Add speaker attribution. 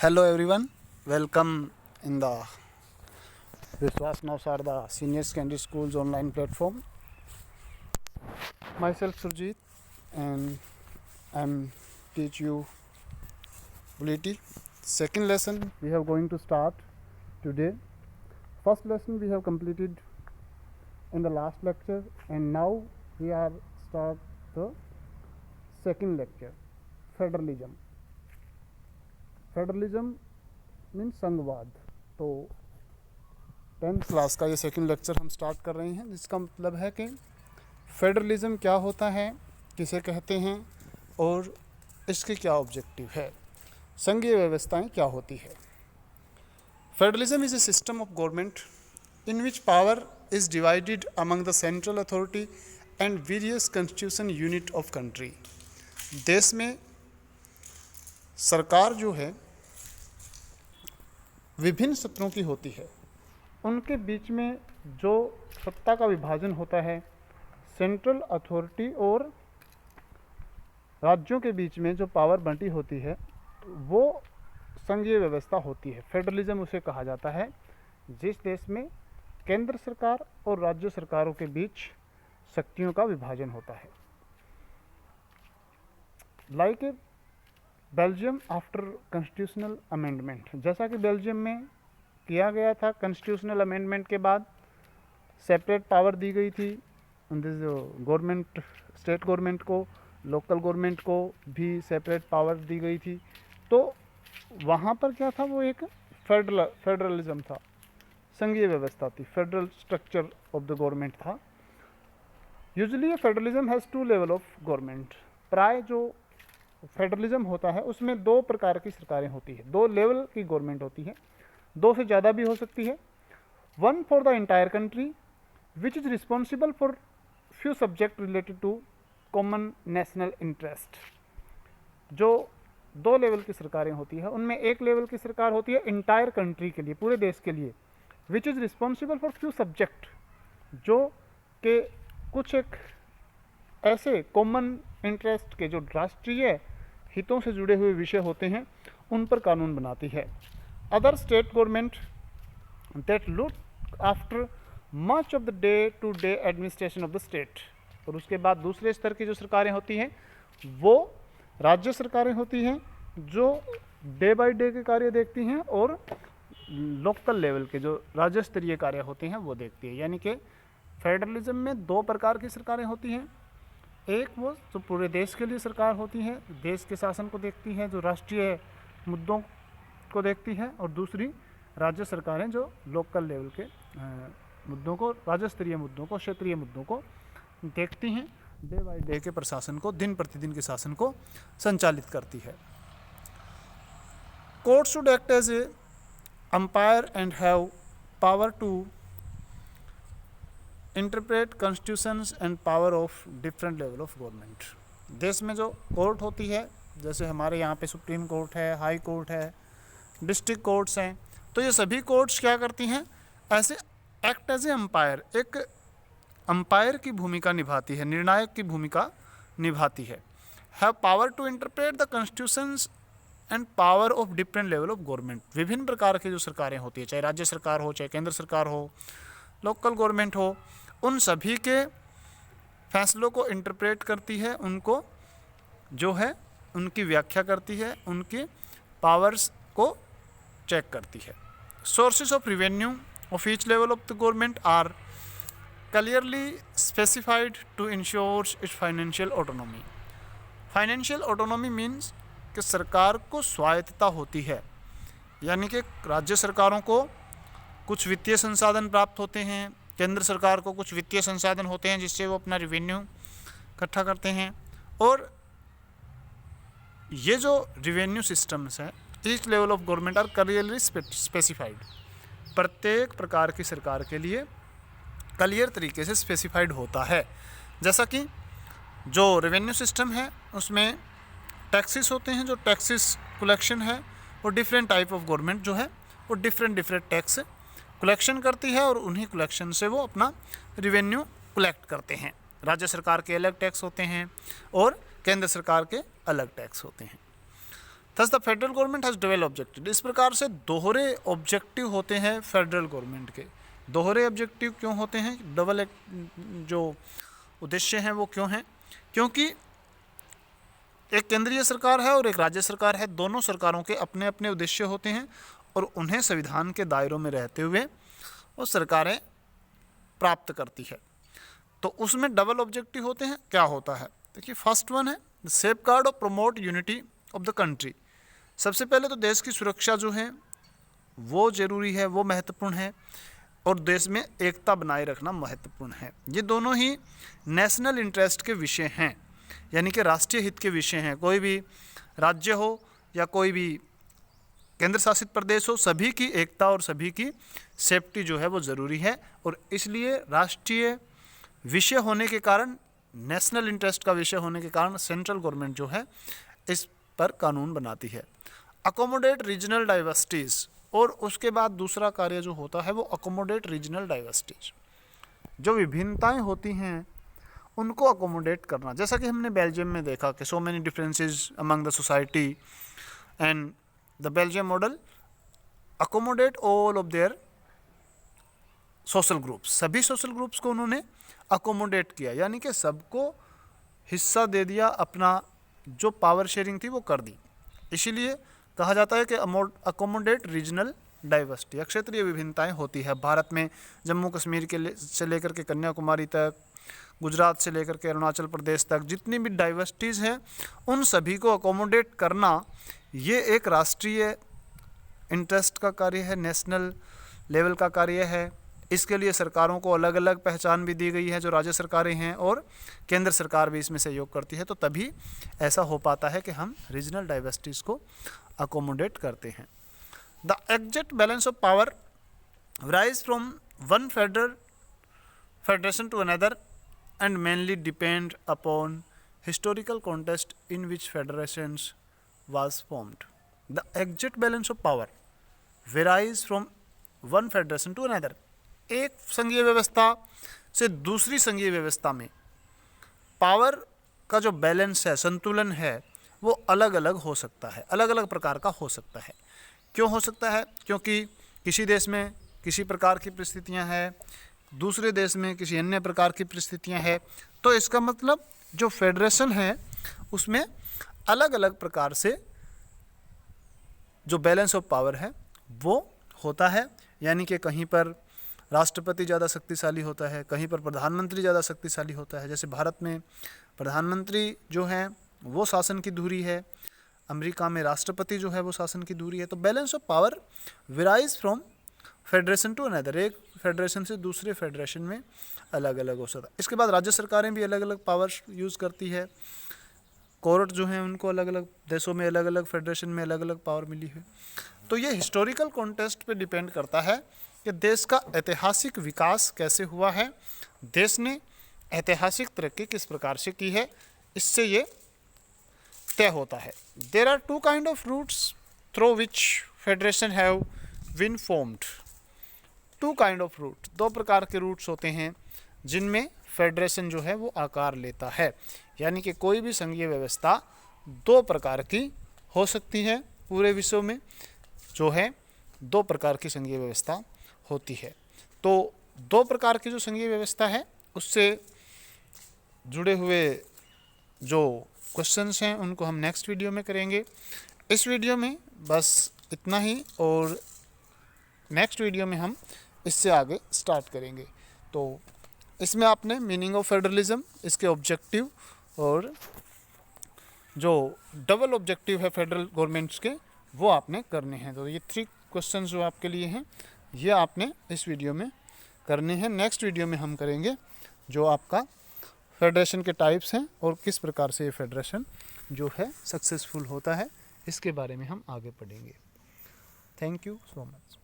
Speaker 1: Hello everyone, welcome in the Vishwas Navsarda Senior Secondary School's online platform. Myself Surjit and I'm teach you Polity. Second lesson we have going to start today. First lesson we have completed in the last lecture and now we are start the second lecture, Federalism. Federalism means संघवाद। तो 10th class का ये second lecture हम start कर रहे हैं, जिसका मतलब है कि फेडरलिज्म क्या होता है, किसे कहते हैं और इसके क्या ऑब्जेक्टिव है, संघीय व्यवस्थाएं क्या होती है। Federalism is a system of government in which power is divided among the central authority and various constitution unit of country. देश में सरकार जो है विभिन्न सत्रों की होती है, उनके बीच में जो सत्ता का विभाजन होता है, सेंट्रल अथॉरिटी और राज्यों के बीच में जो पावर बंटी होती है, वो संघीय व्यवस्था होती है। फेडरलिज्म उसे कहा जाता है जिस देश में केंद्र सरकार और राज्य सरकारों के बीच शक्तियों का विभाजन होता है। Like Belgium after constitutional amendment, जैसा कि बेल्जियम में किया गया था, कॉन्स्टिट्यूशनल अमेंडमेंट के बाद सेपरेट पावर दी गई थी गवर्नमेंट, स्टेट गवर्नमेंट को, लोकल गवर्नमेंट को भी सेपरेट पावर दी गई थी। तो वहाँ पर क्या था, वो एक फेडरलिज्म था, संघीय व्यवस्था थी, federal structure of the government था। Usually federalism has two level of government. प्राय जो फेडरलिज्म होता है उसमें दो प्रकार की सरकारें होती है, दो लेवल की गवर्नमेंट होती है, दो से ज़्यादा भी हो सकती है। One for the entire country which is responsible for few subject related to common national interest. जो दो लेवल की सरकारें होती है उनमें एक लेवल की सरकार होती है इंटायर कंट्री के लिए, पूरे देश के लिए, विच is responsible for few subject, जो के कुछ एक ऐसे कॉमन इंटरेस्ट के, जो राष्ट्रीय हितों से जुड़े हुए विषय होते हैं, उन पर कानून बनाती है। Other state government that look after much of the day to day administration of the state. और उसके बाद दूसरे स्तर की जो सरकारें होती हैं वो राज्य सरकारें होती हैं, जो डे बाय डे के कार्य देखती हैं और लोकल लेवल के जो राज्य स्तरीय कार्य होते हैं वो देखती है। यानी कि फेडरलिज्म में दो प्रकार की सरकारें होती हैं, एक वो जो पूरे देश के लिए सरकार होती है, देश के शासन को देखती है, जो राष्ट्रीय मुद्दों को देखती है, और दूसरी राज्य सरकारें जो लोकल लेवल के मुद्दों को, राज्य स्तरीय मुद्दों को, क्षेत्रीय मुद्दों को देखती हैं, डे बाय डे के प्रशासन को, दिन प्रतिदिन के शासन को संचालित करती है। Court should act as a umpire and have power to interpret constitutions and power of different level of government. देश में जो कोर्ट होती है, जैसे हमारे यहाँ पे सुप्रीम कोर्ट है, हाई कोर्ट है, डिस्ट्रिक्ट कोर्ट्स हैं, तो ये सभी कोर्ट्स क्या करती हैं, ऐसे एक्ट एज ए अंपायर, एक अंपायर की भूमिका निभाती है, निर्णायक की भूमिका निभाती है। Have power to interpret the constitutions and power of different level of government. विभिन्न प्रकार की जो सरकारें होती है, चाहे राज्य सरकार हो, चाहे केंद्र सरकार हो, लोकल गवर्नमेंट हो, उन सभी के फैसलों को इंटरप्रेट करती है, उनको जो है उनकी व्याख्या करती है, उनकी पावर्स को चेक करती है। Sources of revenue of each level of the government are clearly specified to ensure its financial autonomy. Financial autonomy means कि सरकार को स्वायत्तता होती है, यानी कि राज्य सरकारों को कुछ वित्तीय संसाधन प्राप्त होते हैं, केंद्र सरकार को कुछ वित्तीय संसाधन होते हैं जिससे वो अपना रेवेन्यू इकट्ठा करते हैं। और ये जो रेवेन्यू सिस्टम्स हैं, each level of government are clearly specified, प्रत्येक प्रकार की सरकार के लिए क्लियर तरीके से स्पेसिफाइड होता है। जैसा कि जो रेवेन्यू सिस्टम है उसमें टैक्सेस होते हैं, जो टैक्सेस कलेक्शन है, वो डिफरेंट टाइप ऑफ गवर्नमेंट जो है वो डिफरेंट टैक्स कलेक्शन करती है और उन्हीं कलेक्शन से वो अपना रेवेन्यू कलेक्ट करते हैं। राज्य सरकार के अलग टैक्स होते हैं और केंद्र सरकार के अलग टैक्स होते हैं। Thus the federal government has double objective. इस प्रकार से दोहरे ऑब्जेक्टिव होते हैं फेडरल गवर्नमेंट के। दोहरे ऑब्जेक्टिव क्यों होते हैं, डबल जो उद्देश्य हैं वो क्यों हैं? क्योंकि एक केंद्रीय सरकार है और एक राज्य सरकार है, दोनों सरकारों के अपने अपने उद्देश्य होते हैं और उन्हें संविधान के दायरों में रहते हुए वो सरकारें प्राप्त करती है। तो उसमें डबल ऑब्जेक्टिव होते हैं। क्या होता है देखिए, फर्स्ट वन है सेफगार्ड और promote unity of the country. सबसे पहले तो देश की सुरक्षा जो है वो जरूरी है, वो महत्वपूर्ण है, और देश में एकता बनाए रखना महत्वपूर्ण है। ये दोनों ही नेशनल इंटरेस्ट के विषय हैं, यानी कि राष्ट्रीय हित के विषय हैं। कोई भी राज्य हो या कोई भी केंद्र शासित प्रदेश हो, सभी की एकता और सभी की सेफ्टी जो है वो ज़रूरी है, और इसलिए राष्ट्रीय विषय होने के कारण, नेशनल इंटरेस्ट का विषय होने के कारण सेंट्रल गवर्नमेंट जो है इस पर कानून बनाती है। अकोमोडेट रीजनल डाइवर्सिटीज़, और उसके बाद दूसरा कार्य जो होता है वो अकोमोडेट रीजनल डाइवर्सिटीज़। जो विभिन्नताएं होती हैं उनको अकोमोडेट करना, जैसा कि हमने बेल्जियम में देखा कि so many differences among the society and the Belgium model accommodate all of their social groups. सभी सोशल ग्रुप्स को उन्होंने अकोमोडेट किया, यानी कि सबको हिस्सा दे दिया, अपना जो पावर शेयरिंग थी वो कर दी। इसीलिए कहा जाता है कि अकोमोडेट रीजनल डाइवर्सिटी। क्षेत्रीय विभिन्नताएं होती है भारत में, जम्मू कश्मीर से लेकर के कन्याकुमारी तक, गुजरात से लेकर के अरुणाचल प्रदेश तक, जितनी भी डाइवर्सिटीज़ हैं उन सभी को अकोमोडेट करना, ये एक राष्ट्रीय इंटरेस्ट का कार्य है, नेशनल लेवल का कार्य है। इसके लिए सरकारों को अलग अलग पहचान भी दी गई है, जो राज्य सरकारें हैं, और केंद्र सरकार भी इसमें सहयोग करती है। तो तभी ऐसा हो पाता है कि हम रीजनल डाइवर्सिटीज़ को अकोमोडेट करते हैं। The exact balance of power varies from one federation to another and mainly depend upon historical context in which federations was formed. The exact balance of power varies from one federation to another. एक संघीय व्यवस्था से दूसरी संघीय व्यवस्था में power का जो बैलेंस है, संतुलन है, वो अलग अलग हो सकता है, अलग अलग प्रकार का हो सकता है। क्यों हो सकता है? क्योंकि किसी देश में किसी प्रकार की परिस्थितियां हैं, दूसरे देश में किसी अन्य प्रकार की परिस्थितियां हैं। तो इसका मतलब जो फेडरेशन है उसमें अलग अलग प्रकार से जो बैलेंस ऑफ पावर है वो होता है, यानी कि कहीं पर राष्ट्रपति ज़्यादा शक्तिशाली होता है, कहीं पर प्रधानमंत्री ज़्यादा शक्तिशाली होता है। जैसे भारत में प्रधानमंत्री जो है वो शासन की धुरी है, अमेरिका में राष्ट्रपति जो है वो शासन की धुरी है। तो balance of power varies from federation to another, एक फेडरेशन से दूसरे फेडरेशन में अलग अलग हो सकता है। इसके बाद राज्य सरकारें भी अलग अलग पावर यूज़ करती है, कोर्ट जो हैं उनको अलग अलग देशों में, अलग अलग फेडरेशन में अलग अलग पावर मिली है। तो ये हिस्टोरिकल कॉन्टेक्स्ट पे डिपेंड करता है कि देश का ऐतिहासिक विकास कैसे हुआ है, देश ने ऐतिहासिक तरक्की किस प्रकार से की है, इससे ये तय होता है। There are two kind of routes through which federation have been formed. Two kind of route, दो प्रकार के रूट्स होते हैं जिनमें फेडरेशन जो है वो आकार लेता है, यानी कि कोई भी संघीय व्यवस्था दो प्रकार की हो सकती है। पूरे विश्व में जो है दो प्रकार की संघीय व्यवस्था होती है। तो दो प्रकार की जो संघीय व्यवस्था है उससे जुड़े हुए जो क्वेश्चंस हैं उनको हम नेक्स्ट वीडियो में करेंगे। इस वीडियो में बस इतना ही, और नेक्स्ट वीडियो में हम इससे आगे स्टार्ट करेंगे। तो इसमें आपने मीनिंग ऑफ फेडरलिज्म, इसके ऑब्जेक्टिव और जो डबल ऑब्जेक्टिव है फेडरल गवर्नमेंट्स के वो आपने करने हैं। तो ये 3 क्वेश्चंस जो आपके लिए हैं ये आपने इस वीडियो में करने हैं। नेक्स्ट वीडियो में हम करेंगे जो आपका फेडरेशन के टाइप्स हैं और किस प्रकार से ये फेडरेशन जो है सक्सेसफुल होता है, इसके बारे में हम आगे पढ़ेंगे। Thank you so much.